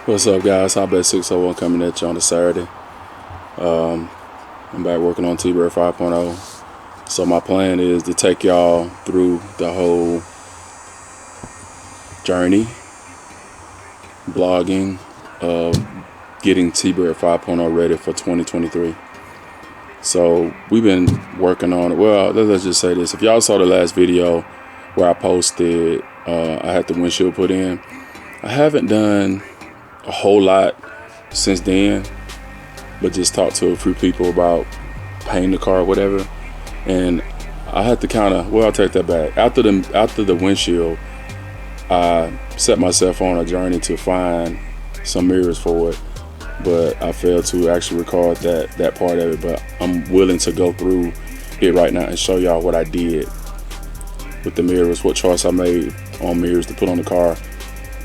What's up, guys? HIGHBASS601 coming at you on a Saturday. I'm back working on TBIRD5.0. So my plan is to take y'all through the whole journey, blogging, of getting TBIRD 5.0 ready for 2023. So we've been working on it. Well, let's just say this. If y'all saw the last video where I posted, I had the windshield put in. I haven't done a whole lot since then, but just talked to a few people about painting the car or whatever. And I had to kind of, well, I'll take that back. After the windshield, I set myself on a journey to find some mirrors for it, but I failed to actually record that part of it. But I'm willing to go through it right now and show y'all what I did with the mirrors, what choice I made on mirrors to put on the car,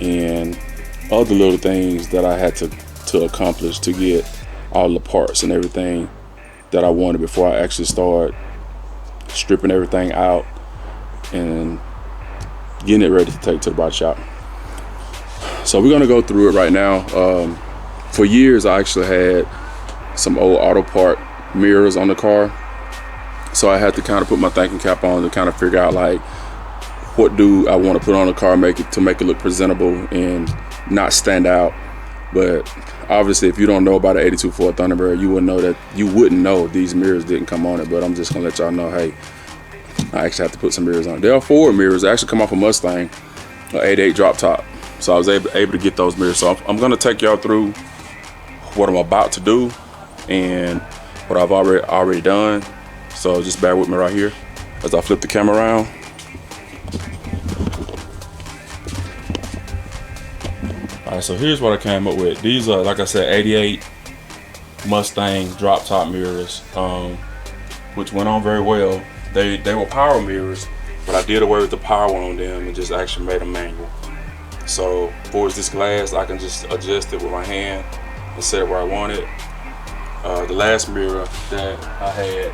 and other little things that I had to accomplish to get all the parts and everything that I wanted before I actually start stripping everything out and getting it ready to take to the body shop. So we're gonna go through it right now. For years I actually had some old auto part mirrors on the car, so I had to kind of put my thinking cap on to kind of figure out, like, what do I want to put on the car, make it look presentable and not stand out. But obviously, if you don't know about an 82 Ford Thunderbird, you wouldn't know these mirrors didn't come on it. But I'm just gonna let y'all know, hey, I actually have to put some mirrors on it. They are Ford mirrors. They actually come off a Mustang, an 88 drop top. So I was able to get those mirrors. So I'm gonna take y'all through what I'm about to do and what I've already done. So just bear with me right here as I flip the camera around. Alright, so here's what I came up with. These are, like I said, 88 Mustang drop top mirrors, which went on very well. They were power mirrors, but I did away with the power on them and just actually made them manual. So for this glass, I can just adjust it with my hand and set it where I want it. The last mirror that I had,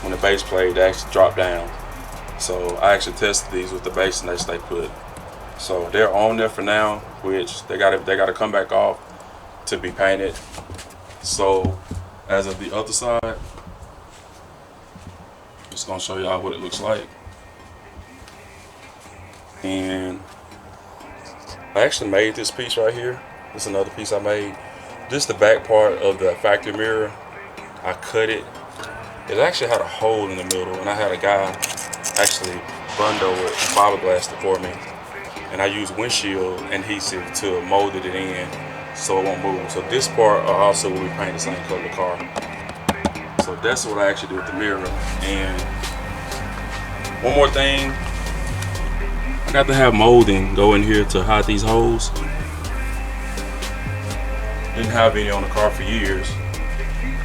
when the base played, they actually dropped down. So I actually tested these with the base and they stay put. So they're on there for now, which they gotta come back off to be painted. So as of the other side, just gonna show y'all what it looks like. And I actually made this piece right here. This is another piece I made. Just the back part of the factory mirror, I cut it. It actually had a hole in the middle, and I had a guy actually bundle it and fiberglass it for me. And I used windshield adhesive to mold it in so it won't move. So this part also will be painted the same color of the car. So that's what I actually did with the mirror. And one more thing, I got to have molding go in here to hide these holes. Didn't have any on the car for years.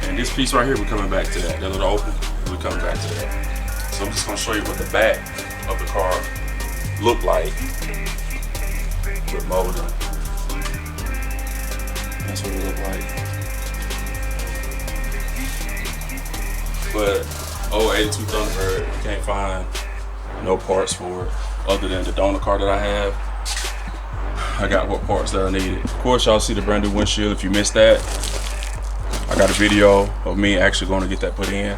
And this piece right here, we're coming back to that. That little open, we're coming back to that. So I'm just gonna show you what the back of the car looked like with molding. That's what it looked like. But 82 Thunderbird, you can't find no parts for it other than the donor car that I have. I got what parts that are needed. Of course, y'all see the brand new windshield. If you missed that, I got a video of me actually going to get that put in.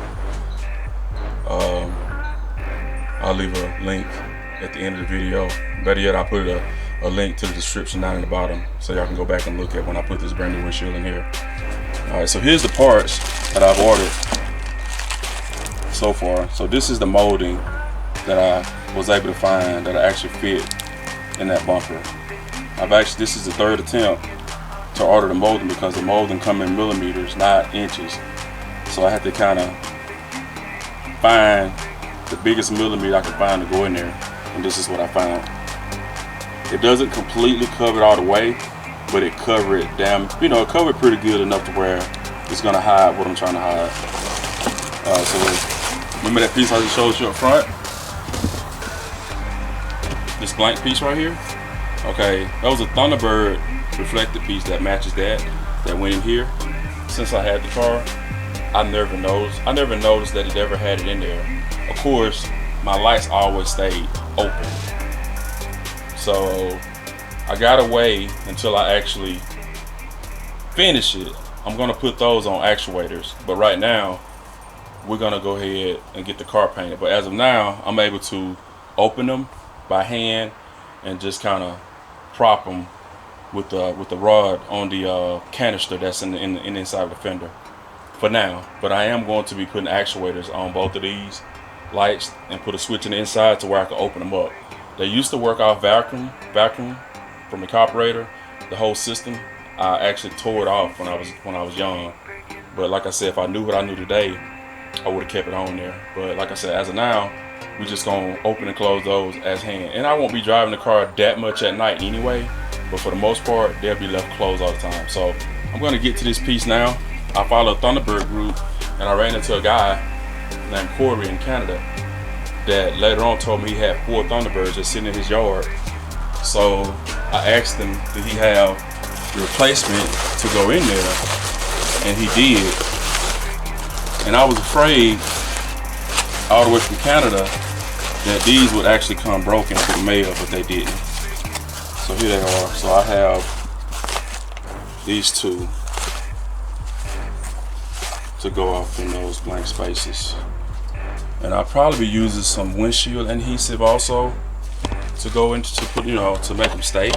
I'll leave a link at the end of the video. Better yet, I'll put a link to the description down in the bottom so y'all can go back and look at when I put this brand new windshield in here. Alright, so here's the parts that I've ordered so far. So this is the molding that I was able to find that I actually fit in that bumper. This is the third attempt to order the molding because the molding come in millimeters, not inches. So I had to kind of find the biggest millimeter I could find to go in there, and this is what I found. It doesn't completely cover it all the way, but it covered it down. You know, it covered pretty good enough to where it's gonna hide what I'm trying to hide. So remember that piece I just showed you up front? This blank piece right here? Okay, that was a Thunderbird reflective piece that matches that went in here. Since I had the car, I never noticed that it ever had it in there. Of course, my lights always stayed open. So I gotta wait until I actually finish it. I'm gonna put those on actuators, but right now we're gonna go ahead and get the car painted. But as of now, I'm able to open them by hand and just kind of prop them with the rod on the canister that's in the inside of the fender for now. But I am going to be putting actuators on both of these lights and put a switch in the inside to where I can open them up. They used to work off vacuum from the carburetor, the whole system. I actually tore it off when I was young. But like I said, if I knew what I knew today, I would have kept it on there. But like I said, as of now, we're just gonna open and close those as hand. And I won't be driving the car that much at night anyway, but for the most part, they'll be left closed all the time. So I'm gonna get to this piece now. I follow a Thunderbird group, and I ran into a guy named Corey in Canada that later on told me he had 4 Thunderbirds just sitting in his yard. So I asked him, did he have the replacement to go in there? And he did. And I was afraid all the way from Canada that these would actually come broken through the mail, but they didn't. So here they are. So I have these 2 to go off in those blank spaces. And I'll probably be using some windshield adhesive also to go into, to put, to make them stay.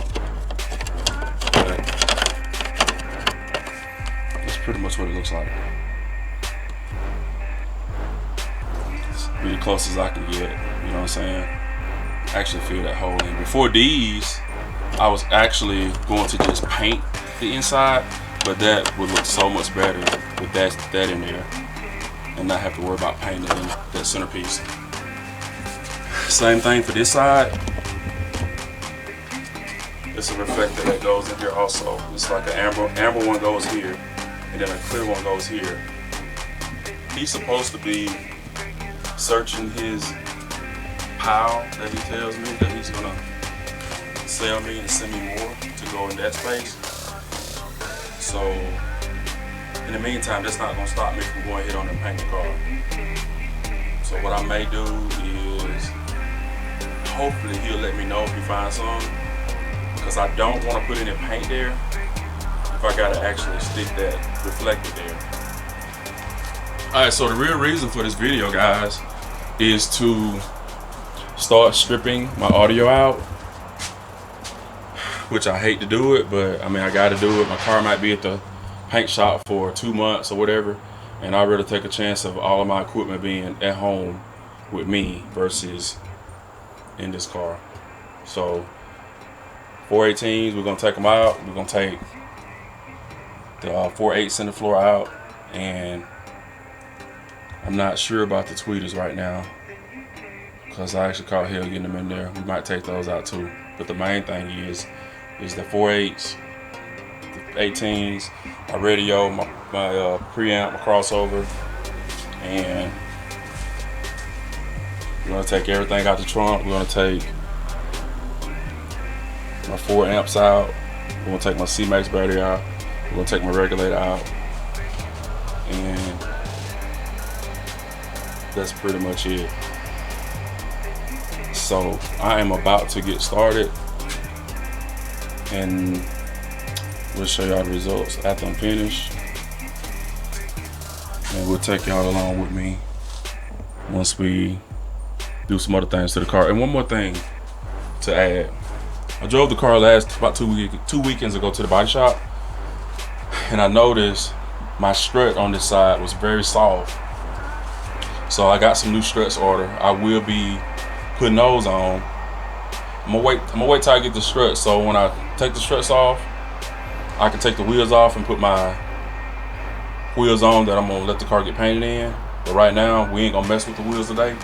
But that's pretty much what it looks like. Be the closest I can get, you know what I'm saying? Actually feel that hole in. Before these, I was actually going to just paint the inside, but that would look so much better with that in there and not have to worry about painting in that centerpiece. Same thing for this side. It's a reflector that goes in here also. It's like an amber one goes here, and then a clear one goes here. He's supposed to be searching his pile that he tells me that he's gonna sell me and send me more to go in that space. So in the meantime, that's not gonna stop me from going ahead on and paint the car. So what I may do is hopefully he'll let me know if he finds some, because I don't want to put any paint there if I gotta actually stick that reflector there. Alright, so the real reason for this video, guys, is to start stripping my audio out, which I hate to do it, but I mean, I gotta do it. My car might be at the paint shop for 2 months or whatever, and I'd rather take a chance of all of my equipment being at home with me versus in this car. So 418s, we're gonna take them out. We're gonna take the 4/8 in the floor out, and I'm not sure about the tweeters right now because I actually caught hell getting them in there. We might take those out too. But the main thing is the 4/8s, the 18s, my radio, my preamp, my crossover, and we're gonna take everything out the trunk. We're gonna take my 4 amps out. We're gonna take my C-Max battery out. We're gonna take my regulator out, and that's pretty much it. So I am about to get started, and we'll show y'all the results after I'm finished, and we'll take y'all along with me once we do some other things to the car. And one more thing to add, I drove the car about two weekends ago to the body shop, and I noticed my strut on this side was very soft. So I got some new struts ordered. I will be putting those on. I'm gonna wait till I get the struts, so when I take the struts off, I can take the wheels off and put my wheels on that I'm gonna let the car get painted in. But right now, we ain't gonna mess with the wheels today.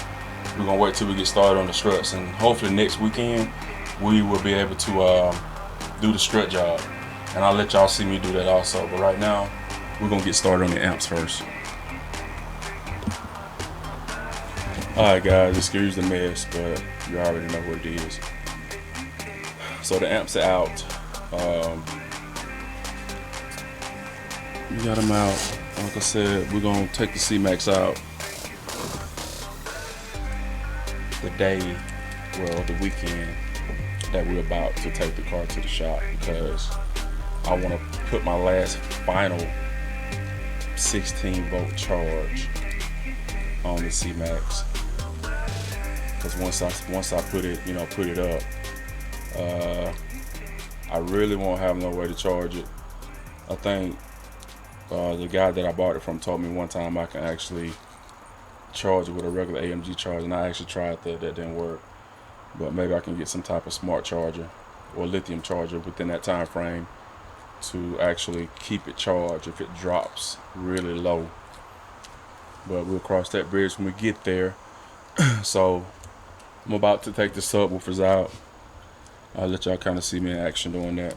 We're gonna wait till we get started on the struts, and hopefully next weekend we will be able to do the strut job, and I'll let y'all see me do that also. But right now, we're gonna get started on the amps first. Alright guys, excuse the mess, but you already know what it is. So the amps are out. We got them out. Like I said, we're gonna take the C-Max out the weekend that we're about to take the car to the shop, because I want to put my last final 16-volt charge on the C-Max. Because once I put it up, I really won't have no way to charge it. I think the guy that I bought it from told me one time I can actually charge it with a regular AMG charger, and I actually tried that. That didn't work. But maybe I can get some type of smart charger or lithium charger within that time frame to actually keep it charged if it drops really low. But we'll cross that bridge when we get there. So I'm about to take the subwoofers out. I'll let y'all kind of see me in action doing that.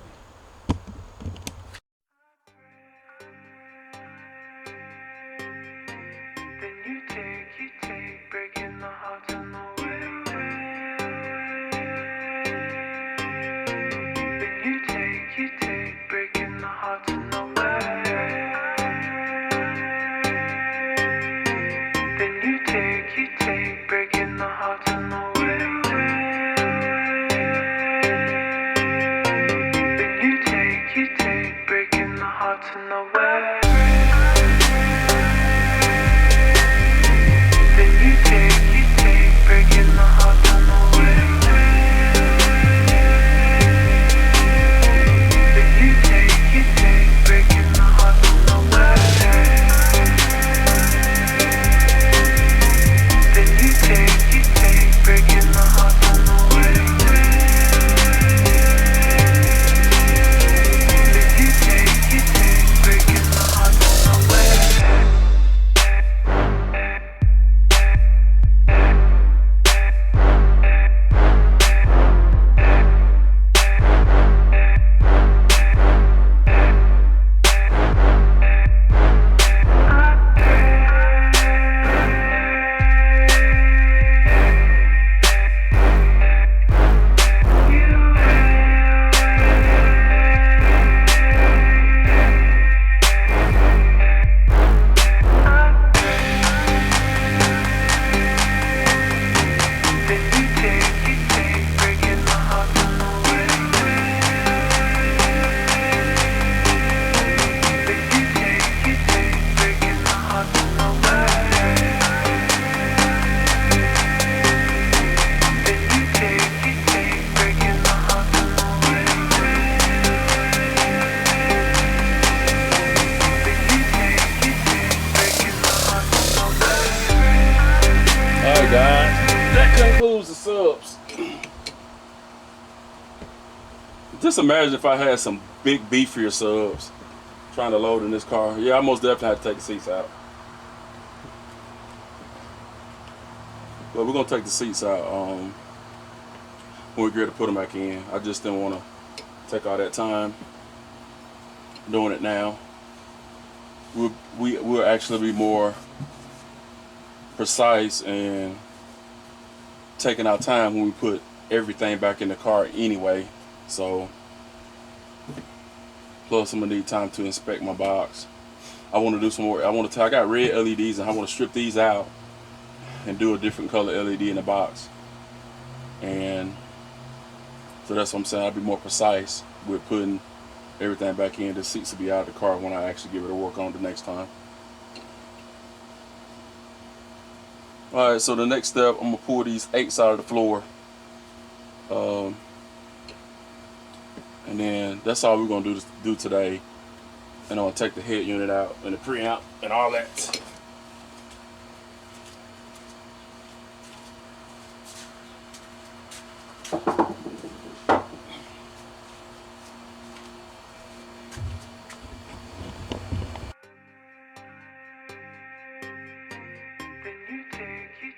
That concludes the subs. Just imagine if I had some big beefier subs trying to load in this car. Yeah, I most definitely had to take the seats out. But we're gonna take the seats out when we get to put them back in. I just didn't want to take all that time doing it now. We'll actually be more precise and taking our time when we put everything back in the car anyway. So plus I'm gonna need time to inspect my box. I want to do some more. I got red LEDs and I want to strip these out and do a different color LED in the box. And so that's what I'm saying. I'll be more precise with putting everything back in. The seats will be out of the car when I actually give it a work on the next time. Alright, so the next step, I'm going to pull these 8s out of the floor. And then that's all we're going to do today. And I'm going to take the head unit out and the preamp and all that.